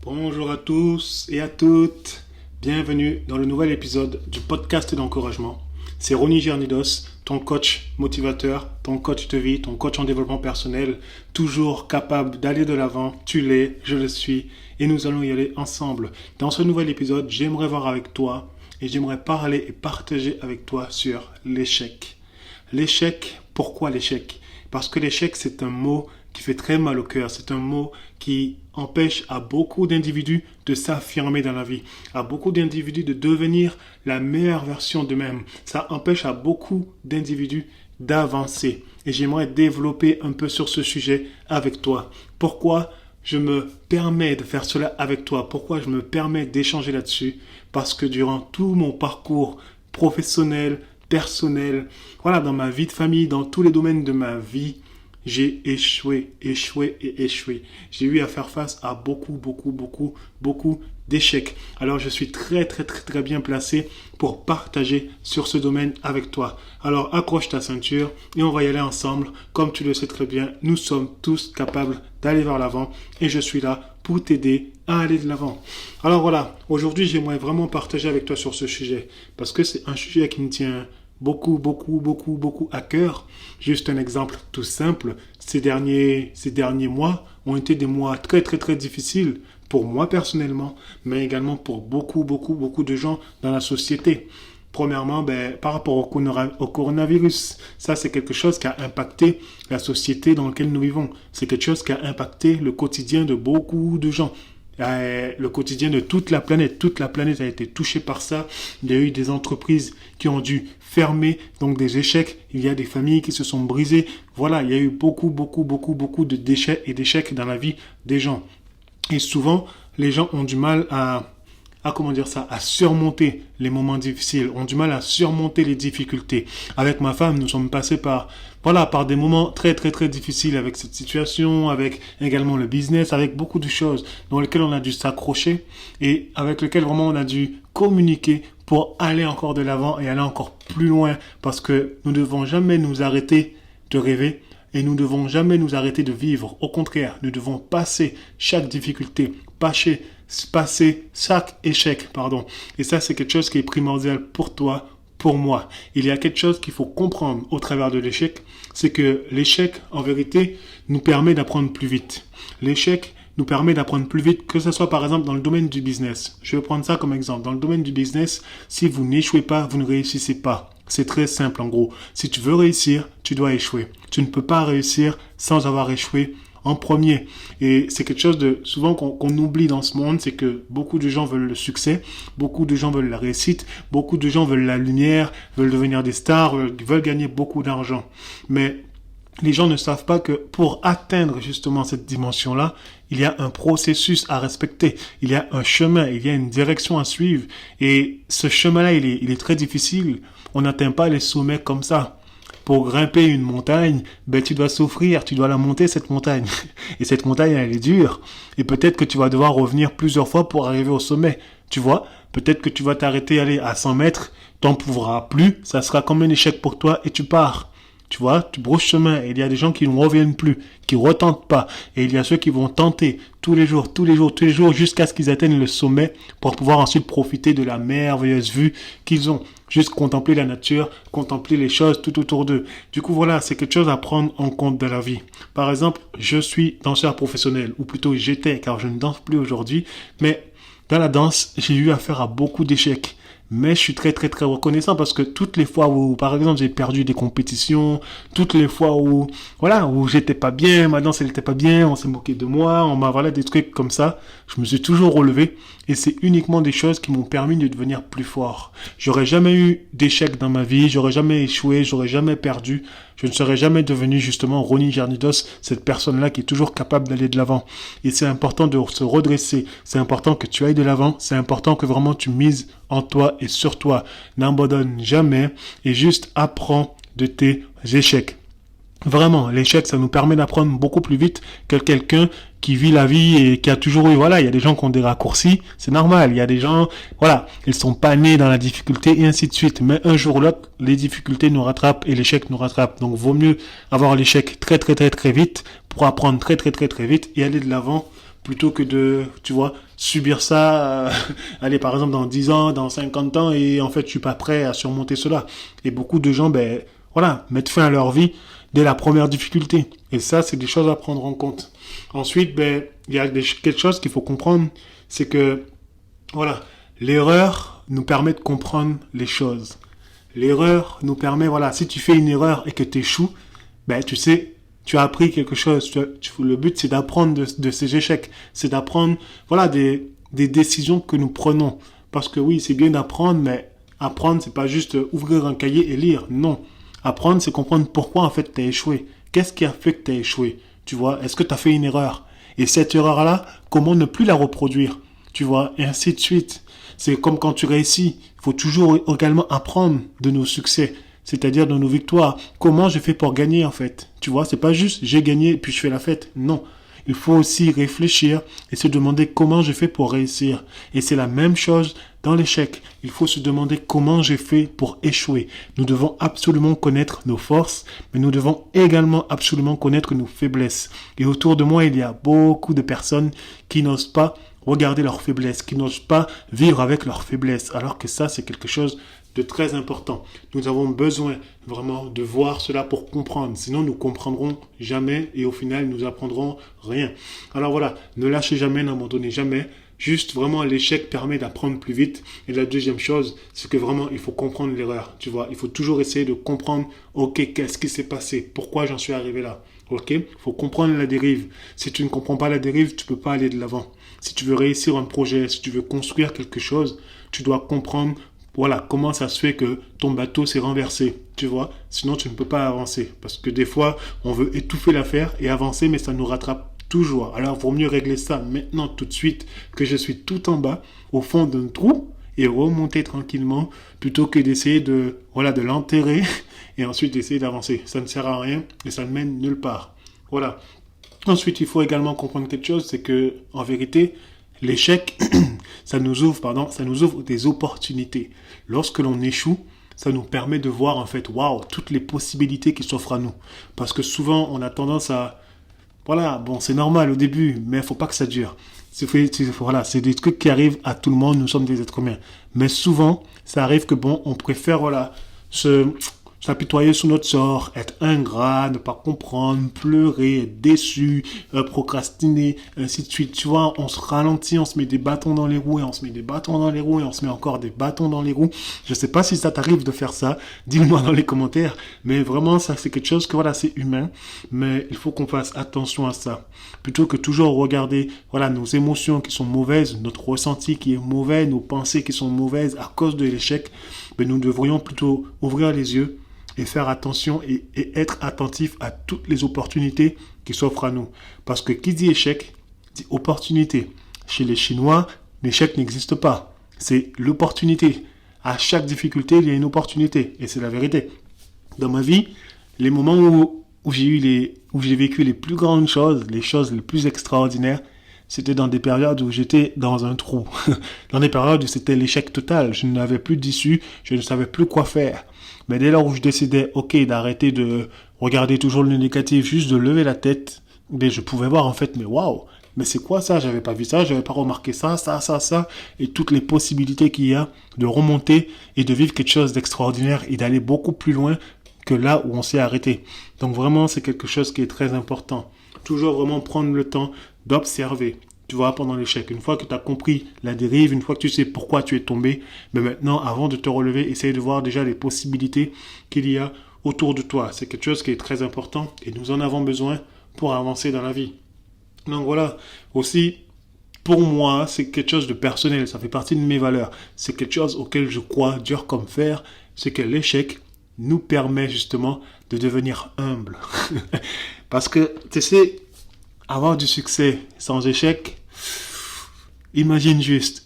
Bonjour à tous et à toutes, bienvenue dans le nouvel épisode du podcast d'encouragement. C'est Ronnie Gernidos, ton coach motivateur, ton coach de vie, ton coach en développement personnel, toujours capable d'aller de l'avant, tu l'es, je le suis, et nous allons y aller ensemble. Dans ce nouvel épisode, j'aimerais voir avec toi et j'aimerais parler et partager avec toi sur l'échec. L'échec, pourquoi l'échec ? Parce que l'échec, c'est un mot qui fait très mal au cœur. C'est un mot qui empêche à beaucoup d'individus de s'affirmer dans la vie, à beaucoup d'individus de devenir la meilleure version d'eux-mêmes. Ça empêche à beaucoup d'individus d'avancer. Et j'aimerais développer un peu sur ce sujet avec toi. Pourquoi je me permets de faire cela avec toi? Pourquoi je me permets d'échanger là-dessus? Parce que durant tout mon parcours professionnel, personnel, voilà, dans ma vie de famille, dans tous les domaines de ma vie, j'ai échoué. J'ai eu à faire face à beaucoup d'échecs. Alors, je suis très bien placé pour partager sur ce domaine avec toi. Alors, accroche ta ceinture et on va y aller ensemble. Comme tu le sais très bien, nous sommes tous capables d'aller vers l'avant et je suis là pour t'aider à aller de l'avant. Alors voilà, aujourd'hui, j'aimerais vraiment partager avec toi sur ce sujet parce que c'est un sujet qui me tient beaucoup à cœur. Juste un exemple tout simple. Ces derniers mois ont été des mois très difficiles pour moi personnellement, mais également pour beaucoup de gens dans la société. Premièrement, par rapport au coronavirus, ça c'est quelque chose qui a impacté la société dans laquelle nous vivons. C'est quelque chose qui a impacté le quotidien de beaucoup de gens. Le quotidien de toute la planète. Toute la planète a été touchée par ça. Il y a eu des entreprises qui ont dû fermer, donc des échecs. Il y a des familles qui se sont brisées. Voilà, il y a eu beaucoup de déchets et d'échecs dans la vie des gens. Et souvent, les gens ont du mal à surmonter les moments difficiles, ont du mal à surmonter les difficultés. Avec ma femme, nous sommes passés par des moments très difficiles avec cette situation, avec également le business, avec beaucoup de choses dans lesquelles on a dû s'accrocher et avec lesquelles vraiment on a dû communiquer pour aller encore de l'avant et aller encore plus loin parce que nous ne devons jamais nous arrêter de rêver. Et nous ne devons jamais nous arrêter de vivre. Au contraire, nous devons passer chaque difficulté, passer chaque échec, Et ça, c'est quelque chose qui est primordial pour toi, pour moi. Il y a quelque chose qu'il faut comprendre au travers de l'échec, c'est que l'échec, en vérité, nous permet d'apprendre plus vite. L'échec nous permet d'apprendre plus vite, que ce soit par exemple dans le domaine du business. Je vais prendre ça comme exemple. Dans le domaine du business, si vous n'échouez pas, vous ne réussissez pas. C'est très simple en gros. Si tu veux réussir, tu dois échouer. Tu ne peux pas réussir sans avoir échoué en premier. Et c'est quelque chose de souvent qu'on oublie dans ce monde, c'est que beaucoup de gens veulent le succès, beaucoup de gens veulent la réussite, beaucoup de gens veulent la lumière, veulent devenir des stars, veulent gagner beaucoup d'argent. Mais les gens ne savent pas que pour atteindre justement cette dimension-là, il y a un processus à respecter, il y a un chemin, il y a une direction à suivre. Et ce chemin-là, il est très difficile. On n'atteint pas les sommets comme ça. Pour grimper une montagne, tu dois souffrir, tu dois la monter cette montagne. Et cette montagne, elle est dure. Et peut-être que tu vas devoir revenir plusieurs fois pour arriver au sommet. Tu vois, peut-être que tu vas t'arrêter à 100 mètres, t'en pourras plus, ça sera comme un échec pour toi et tu pars. Tu vois, tu brousses chemin et il y a des gens qui ne reviennent plus, qui retentent pas. Et il y a ceux qui vont tenter tous les jours, jusqu'à ce qu'ils atteignent le sommet pour pouvoir ensuite profiter de la merveilleuse vue qu'ils ont. Juste contempler la nature, contempler les choses tout autour d'eux. Du coup, voilà, c'est quelque chose à prendre en compte dans la vie. Par exemple, je suis danseur professionnel, ou plutôt j'étais, car je ne danse plus aujourd'hui. Mais dans la danse, j'ai eu affaire à beaucoup d'échecs. Mais je suis très reconnaissant parce que toutes les fois où, par exemple, j'ai perdu des compétitions, toutes les fois où j'étais pas bien, ma danse elle était pas bien, on s'est moqué de moi, des trucs comme ça, je me suis toujours relevé et c'est uniquement des choses qui m'ont permis de devenir plus fort. J'aurais jamais eu d'échec dans ma vie, j'aurais jamais échoué, j'aurais jamais perdu, je ne serais jamais devenu justement Ronnie Gernidos, cette personne-là qui est toujours capable d'aller de l'avant. Et c'est important de se redresser, c'est important que tu ailles de l'avant, c'est important que vraiment tu mises en toi et sur toi. N'abandonne jamais et juste apprends de tes échecs. Vraiment, l'échec, ça nous permet d'apprendre beaucoup plus vite que quelqu'un qui vit la vie et qui a toujours eu, il y a des gens qui ont des raccourcis, c'est normal, il y a des gens, ils sont pas nés dans la difficulté et ainsi de suite, mais un jour ou l'autre, les difficultés nous rattrapent et l'échec nous rattrape, donc vaut mieux avoir l'échec très vite pour apprendre très vite et aller de l'avant plutôt que de, tu vois, subir ça, allez, par exemple, dans 10 ans, dans 50 ans, et en fait, je suis pas prêt à surmonter cela. Et beaucoup de gens, ben, voilà, mettent fin à leur vie dès la première difficulté. Et ça, c'est des choses à prendre en compte. Ensuite, ben, il y a quelque chose qu'il faut comprendre, c'est que, voilà, l'erreur nous permet de comprendre les choses. L'erreur nous permet, voilà, si tu fais une erreur et que tu échoues, ben, tu sais, tu as appris quelque chose. Le but, c'est d'apprendre de ces échecs. C'est d'apprendre, voilà, des décisions que nous prenons. Parce que oui, c'est bien d'apprendre, mais apprendre, c'est pas juste ouvrir un cahier et lire. Non. Apprendre, c'est comprendre pourquoi, en fait, tu as échoué. Qu'est-ce qui a fait que tu as échoué? Tu vois, est-ce que tu as fait une erreur? Et cette erreur-là, comment ne plus la reproduire? Tu vois, et ainsi de suite. C'est comme quand tu réussis. Il faut toujours également apprendre de nos succès, c'est-à-dire de nos victoires. Comment j'ai fait pour gagner, en fait? Tu vois, c'est pas juste j'ai gagné et puis je fais la fête. Non. Il faut aussi réfléchir et se demander comment j'ai fait pour réussir. Et c'est la même chose dans l'échec. Il faut se demander comment j'ai fait pour échouer. Nous devons absolument connaître nos forces, mais nous devons également absolument connaître nos faiblesses. Et autour de moi, il y a beaucoup de personnes qui n'osent pas regarder leurs faiblesses, qui n'osent pas vivre avec leurs faiblesses, alors que ça, c'est quelque chose de très important. Nous avons besoin vraiment de voir cela pour comprendre. Sinon, nous comprendrons jamais et au final, nous apprendrons rien. Alors voilà, ne lâchez jamais, n'abandonnez jamais. Juste vraiment, l'échec permet d'apprendre plus vite. Et la deuxième chose, c'est que vraiment, il faut comprendre l'erreur. Tu vois, il faut toujours essayer de comprendre, ok, qu'est-ce qui s'est passé? Pourquoi j'en suis arrivé là? Ok? Il faut comprendre la dérive. Si tu ne comprends pas la dérive, tu peux pas aller de l'avant. Si tu veux réussir un projet, si tu veux construire quelque chose, tu dois comprendre, voilà, comment ça se fait que ton bateau s'est renversé, tu vois. Sinon, tu ne peux pas avancer. Parce que des fois, on veut étouffer l'affaire et avancer, mais ça nous rattrape toujours. Alors, il vaut mieux régler ça maintenant, tout de suite, que je suis tout en bas, au fond d'un trou, et remonter tranquillement, plutôt que d'essayer de, voilà, de l'enterrer, et ensuite d'essayer d'avancer. Ça ne sert à rien, et ça ne mène nulle part. Voilà. Ensuite, il faut également comprendre quelque chose, c'est que, en vérité, l'échec, ça nous ouvre des opportunités. Lorsque l'on échoue, ça nous permet de voir, en fait, waouh, toutes les possibilités qui s'offrent à nous. Parce que souvent, on a tendance à, voilà, bon, c'est normal au début, mais il faut pas que ça dure. Voilà, c'est des trucs qui arrivent à tout le monde, nous sommes des êtres humains. Mais souvent, ça arrive que, bon, on préfère, voilà, s'apitoyer sur notre sort, être ingrat, ne pas comprendre, pleurer, être déçu, procrastiner, ainsi de suite. Tu vois, on se ralentit, on se met des bâtons dans les roues, et on se met des bâtons dans les roues, et on se met encore des bâtons dans les roues. Je sais pas si ça t'arrive de faire ça, dis-le-moi dans les commentaires, mais vraiment, ça c'est quelque chose que, voilà, c'est humain, mais il faut qu'on fasse attention à ça. Plutôt que toujours regarder, voilà, nos émotions qui sont mauvaises, notre ressenti qui est mauvais, nos pensées qui sont mauvaises à cause de l'échec, mais nous devrions plutôt ouvrir les yeux et faire attention et être attentif à toutes les opportunités qui s'offrent à nous. Parce que qui dit échec, dit opportunité. Chez les Chinois, l'échec n'existe pas. C'est l'opportunité. À chaque difficulté, il y a une opportunité. Et c'est la vérité. Dans ma vie, les moments où j'ai vécu les plus grandes choses, les choses les plus extraordinaires, c'était dans des périodes où j'étais dans un trou. Dans des périodes où c'était l'échec total. Je n'avais plus d'issue, je ne savais plus quoi faire. Mais dès lors où je décidais, ok, d'arrêter de regarder toujours le négatif, juste de lever la tête, ben je pouvais voir en fait, mais waouh, mais c'est quoi ça? J'avais pas vu ça, j'avais pas remarqué ça, et toutes les possibilités qu'il y a de remonter et de vivre quelque chose d'extraordinaire et d'aller beaucoup plus loin que là où on s'est arrêté. Donc vraiment, c'est quelque chose qui est très important. Toujours vraiment prendre le temps d'observer, tu vois, pendant l'échec. Une fois que tu as compris la dérive, une fois que tu sais pourquoi tu es tombé, mais maintenant, avant de te relever, essaye de voir déjà les possibilités qu'il y a autour de toi. C'est quelque chose qui est très important et nous en avons besoin pour avancer dans la vie. Donc voilà, aussi, pour moi, c'est quelque chose de personnel, ça fait partie de mes valeurs. C'est quelque chose auquel je crois dur comme fer, c'est que l'échec nous permet justement de devenir humble. Parce que, tu sais, avoir du succès sans échec, imagine juste,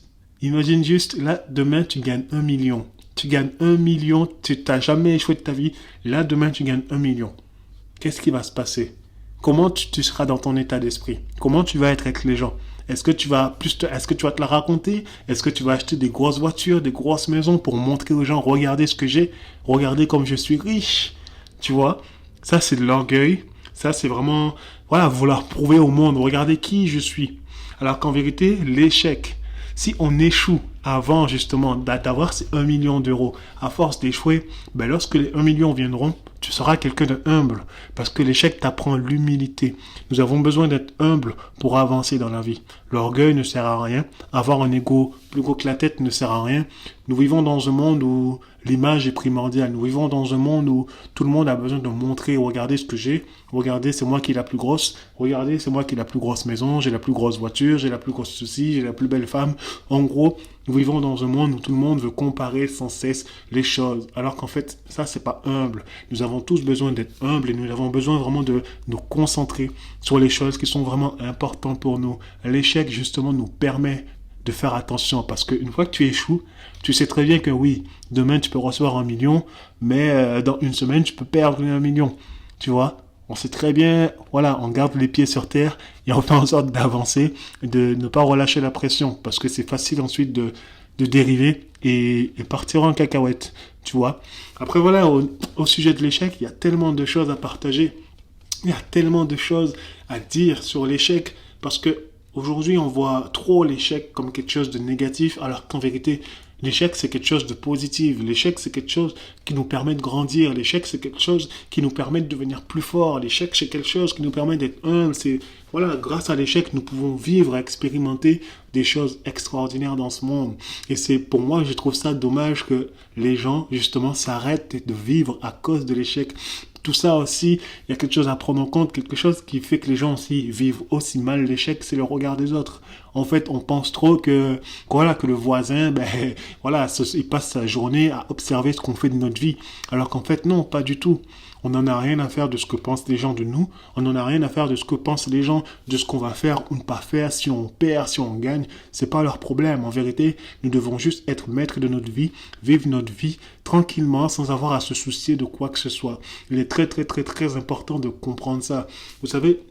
là, demain, tu gagnes 1 million. Tu gagnes 1 million, tu n'as jamais échoué de ta vie. Là, demain, tu gagnes 1 million. Qu'est-ce qui va se passer? Comment tu seras dans ton état d'esprit? Comment tu vas être avec les gens? Est-ce que tu vas te la raconter? Est-ce que tu vas acheter des grosses voitures, des grosses maisons pour montrer aux gens, regardez ce que j'ai, regardez comme je suis riche? Tu vois? Ça, c'est de l'orgueil. Ça, c'est vraiment, voilà, vouloir prouver au monde, regardez qui je suis. Alors qu'en vérité, l'échec, si on échoue avant justement d'avoir ces 1 million d'euros, à force d'échouer, ben lorsque les 1 million viendront, tu seras quelqu'un de humble. Parce que l'échec t'apprend l'humilité. Nous avons besoin d'être humble pour avancer dans la vie. L'orgueil ne sert à rien. Avoir un ego plus gros que la tête ne sert à rien. Nous vivons dans un monde où l'image est primordiale. Nous vivons dans un monde où tout le monde a besoin de montrer, regardez ce que j'ai, regardez c'est moi qui ai la plus grosse, regardez c'est moi qui ai la plus grosse maison, j'ai la plus grosse voiture, j'ai la plus grosse ceci, j'ai la plus belle femme. En gros, nous vivons dans un monde où tout le monde veut comparer sans cesse les choses. Alors qu'en fait, ça c'est pas humble. Nous avons tous besoin d'être humbles et nous avons besoin vraiment de nous concentrer sur les choses qui sont vraiment importantes pour nous. L'échec justement nous permet de faire attention parce qu'une fois que tu échoues, tu sais très bien que oui, demain tu peux recevoir 1 million, mais dans une semaine tu peux perdre 1 million. Tu vois, on sait très bien, voilà, on garde les pieds sur terre et on fait en sorte d'avancer, de ne pas relâcher la pression parce que c'est facile ensuite de dériver et partir en cacahuète, tu vois. Après voilà, au sujet de l'échec, il y a tellement de choses à partager, il y a tellement de choses à dire sur l'échec parce que aujourd'hui, on voit trop l'échec comme quelque chose de négatif, alors qu'en vérité, l'échec, c'est quelque chose de positif. L'échec, c'est quelque chose qui nous permet de grandir. L'échec, c'est quelque chose qui nous permet de devenir plus fort. L'échec, c'est quelque chose qui nous permet d'être humble. C'est, voilà, grâce à l'échec, nous pouvons vivre, expérimenter des choses extraordinaires dans ce monde. Et c'est, pour moi, je trouve ça dommage que les gens, justement, s'arrêtent de vivre à cause de l'échec. Tout ça aussi, il y a quelque chose à prendre en compte, quelque chose qui fait que les gens aussi vivent aussi mal l'échec, c'est le regard des autres. En fait, on pense trop que, voilà, que le voisin, ben, voilà, il passe sa journée à observer ce qu'on fait de notre vie. Alors qu'en fait, non, pas du tout. On n'en a rien à faire de ce que pensent les gens de nous. On n'en a rien à faire de ce que pensent les gens de ce qu'on va faire ou ne pas faire. Si on perd, si on gagne, c'est pas leur problème. En vérité, nous devons juste être maîtres de notre vie, vivre notre vie tranquillement, sans avoir à se soucier de quoi que ce soit. Il est très, très, très, très important de comprendre ça. Vous savez,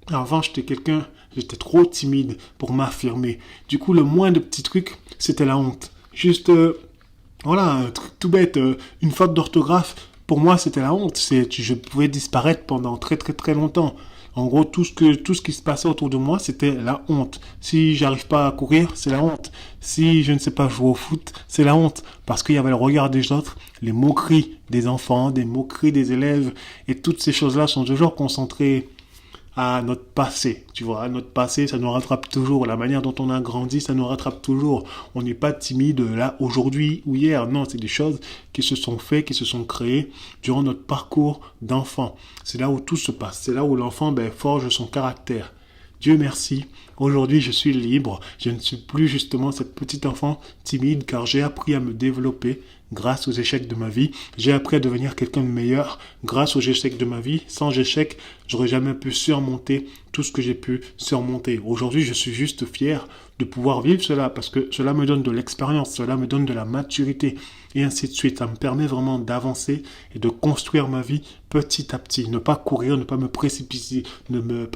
avant, j'étais trop timide pour m'affirmer. Du coup, le moindre petit truc, c'était la honte. Juste, voilà, un truc tout bête, une faute d'orthographe, pour moi, c'était la honte. Je pouvais disparaître pendant très très très longtemps. En gros, tout ce qui se passait autour de moi, c'était la honte. Si j'arrive pas à courir, c'est la honte. Si je ne sais pas jouer au foot, c'est la honte. Parce qu'il y avait le regard des autres, les moqueries des enfants, des moqueries des élèves. Et toutes ces choses-là sont toujours concentrées à notre passé, tu vois, à notre passé, ça nous rattrape toujours, la manière dont on a grandi, ça nous rattrape toujours, on n'est pas timide là, aujourd'hui ou hier, non, c'est des choses qui se sont faites, qui se sont créées durant notre parcours d'enfant, c'est là où tout se passe, c'est là où l'enfant, forge son caractère. Dieu merci, aujourd'hui je suis libre, je ne suis plus justement cette petite enfant timide car j'ai appris à me développer grâce aux échecs de ma vie. J'ai appris à devenir quelqu'un de meilleur grâce aux échecs de ma vie. Sans échecs, j'aurais jamais pu surmonter tout ce que j'ai pu surmonter. Aujourd'hui, je suis juste fier de pouvoir vivre cela parce que cela me donne de l'expérience, cela me donne de la maturité et ainsi de suite. Ça me permet vraiment d'avancer et de construire ma vie petit à petit. Ne pas courir, ne pas me précipiter, me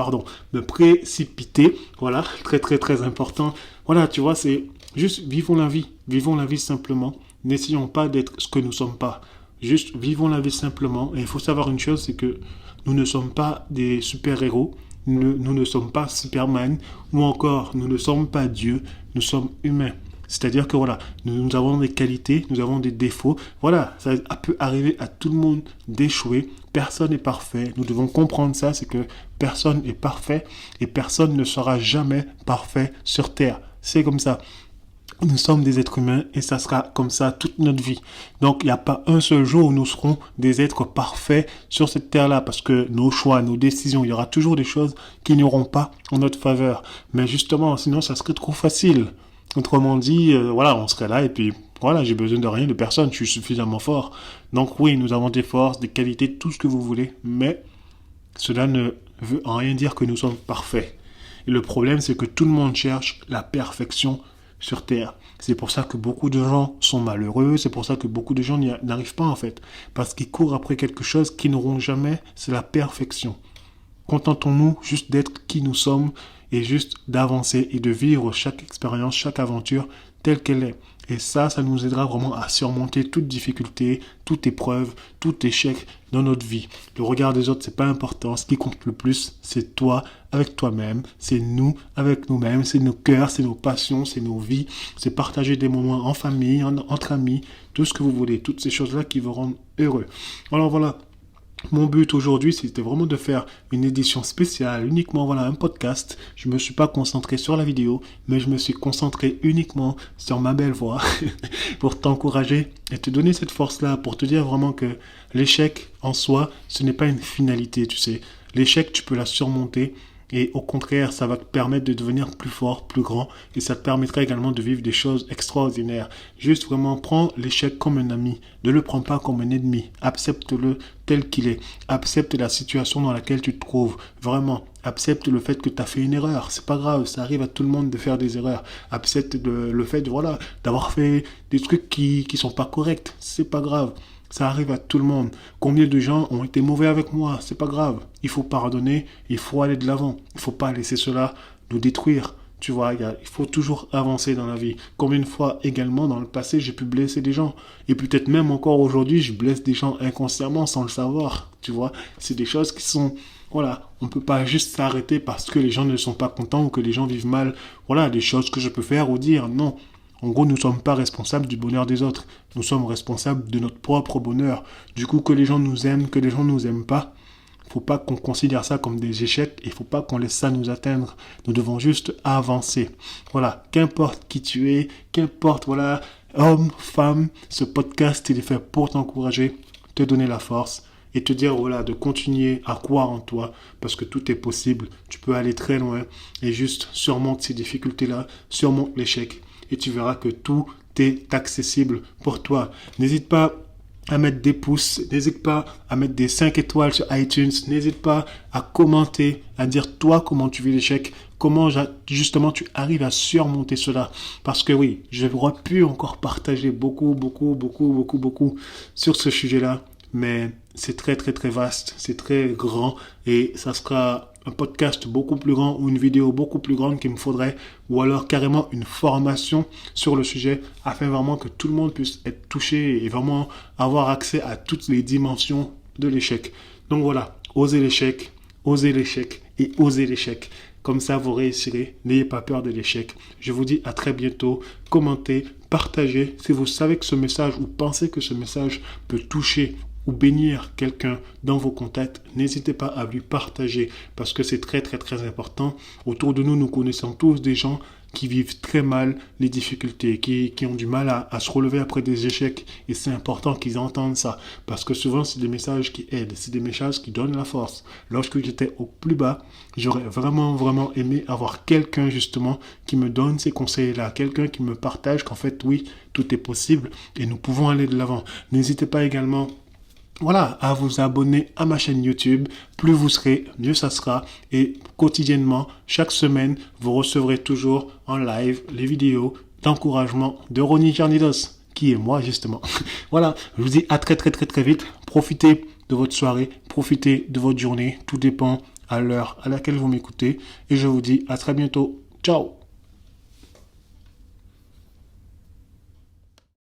précipiter. Voilà, très très très important. Voilà, tu vois, c'est juste vivons la vie simplement. N'essayons pas d'être ce que nous ne sommes pas. Juste vivons la vie simplement. Et il faut savoir une chose, c'est que nous ne sommes pas des super-héros. Nous ne sommes pas Superman. Ou encore, nous ne sommes pas Dieu. Nous sommes humains. C'est-à-dire que voilà, nous avons des qualités, nous avons des défauts. Voilà, ça peut arriver à tout le monde d'échouer. Personne n'est parfait. Nous devons comprendre ça, c'est que personne n'est parfait et personne ne sera jamais parfait sur Terre. C'est comme ça. Nous sommes des êtres humains et ça sera comme ça toute notre vie. Donc, il n'y a pas un seul jour où nous serons des êtres parfaits sur cette terre-là parce que nos choix, nos décisions, il y aura toujours des choses qui n'iront pas en notre faveur. Mais justement, sinon, ça serait trop facile. Autrement dit, voilà, on serait là et puis voilà, j'ai besoin de rien, de personne, je suis suffisamment fort. Donc oui, nous avons des forces, des qualités, tout ce que vous voulez, mais cela ne veut en rien dire que nous sommes parfaits. Et le problème, c'est que tout le monde cherche la perfection sur Terre. C'est pour ça que beaucoup de gens sont malheureux, c'est pour ça que beaucoup de gens n'y n'arrivent pas en fait, parce qu'ils courent après quelque chose qu'ils n'auront jamais, c'est la perfection. Contentons-nous juste d'être qui nous sommes et juste d'avancer et de vivre chaque expérience, chaque aventure telle qu'elle est. Et ça nous aidera vraiment à surmonter toute difficulté, toute épreuve, tout échec dans notre vie. Le regard des autres, c'est pas important. Ce qui compte le plus, c'est toi avec toi-même, c'est nous avec nous-mêmes, c'est nos cœurs, c'est nos passions, c'est nos vies, c'est partager des moments en famille, entre amis, tout ce que vous voulez, toutes ces choses-là qui vous rendent heureux. Alors voilà. Mon but aujourd'hui, c'était vraiment de faire une édition spéciale, uniquement voilà un podcast. Je me suis pas concentré sur la vidéo, mais je me suis concentré uniquement sur ma belle voix pour t'encourager et te donner cette force-là, pour te dire vraiment que l'échec en soi, ce n'est pas une finalité, tu sais. L'échec, tu peux la surmonter. Et au contraire, ça va te permettre de devenir plus fort, plus grand. Et ça te permettra également de vivre des choses extraordinaires. Juste vraiment, prends l'échec comme un ami. Ne le prends pas comme un ennemi. Accepte-le tel qu'il est. Accepte la situation dans laquelle tu te trouves. Vraiment, accepte le fait que tu as fait une erreur. C'est pas grave, ça arrive à tout le monde de faire des erreurs. Accepte le fait, voilà, d'avoir fait des trucs qui sont pas corrects. C'est pas grave. Ça arrive à tout le monde. Combien de gens ont été mauvais avec moi? C'est pas grave. Il faut pardonner, il faut aller de l'avant. Il faut pas laisser cela nous détruire. Tu vois, il faut toujours avancer dans la vie. Combien de fois également dans le passé j'ai pu blesser des gens? Et peut-être même encore aujourd'hui, je blesse des gens inconsciemment sans le savoir. Tu vois, c'est des choses qui sont... Voilà, on ne peut pas juste s'arrêter parce que les gens ne sont pas contents ou que les gens vivent mal. Voilà, des choses que je peux faire ou dire. Non. En gros, nous ne sommes pas responsables du bonheur des autres. Nous sommes responsables de notre propre bonheur. Du coup, que les gens nous aiment, que les gens ne nous aiment pas, il ne faut pas qu'on considère ça comme des échecs et il ne faut pas qu'on laisse ça nous atteindre. Nous devons juste avancer. Voilà, qu'importe qui tu es, qu'importe, voilà, homme, femme, ce podcast, il est fait pour t'encourager, te donner la force et te dire, voilà, de continuer à croire en toi parce que tout est possible. Tu peux aller très loin et juste surmonte ces difficultés-là, surmonte l'échec. Et tu verras que tout est accessible pour toi. N'hésite pas à mettre des pouces, n'hésite pas à mettre des 5 étoiles sur iTunes, n'hésite pas à commenter, à dire toi comment tu vis l'échec, comment justement tu arrives à surmonter cela. Parce que oui, j'aurais pu encore partager beaucoup sur ce sujet-là, mais c'est très vaste, c'est très grand et ça sera un podcast beaucoup plus grand ou une vidéo beaucoup plus grande qu'il me faudrait ou alors carrément une formation sur le sujet afin vraiment que tout le monde puisse être touché et vraiment avoir accès à toutes les dimensions de l'échec. Donc voilà, osez l'échec et osez l'échec. Comme ça, vous réussirez. N'ayez pas peur de l'échec. Je vous dis à très bientôt. Commentez, partagez. Si vous savez que ce message ou pensez que ce message peut toucher ou bénir quelqu'un dans vos contacts, n'hésitez pas à lui partager parce que c'est très important. Autour de nous, nous connaissons tous des gens qui vivent très mal les difficultés, qui ont du mal à se relever après des échecs et c'est important qu'ils entendent ça parce que souvent c'est des messages qui aident, c'est des messages qui donnent la force. Lorsque j'étais au plus bas, j'aurais vraiment aimé avoir quelqu'un justement qui me donne ces conseils-là, quelqu'un qui me partage qu'en fait oui, tout est possible et nous pouvons aller de l'avant. N'hésitez pas également à vous abonner à ma chaîne YouTube. Plus vous serez, mieux ça sera. Et quotidiennement, chaque semaine, vous recevrez toujours en live les vidéos d'encouragement de Ronnie Jarnidos, qui est moi justement. Voilà, je vous dis à très vite. Profitez de votre soirée, profitez de votre journée. Tout dépend à l'heure à laquelle vous m'écoutez. Et je vous dis à très bientôt. Ciao!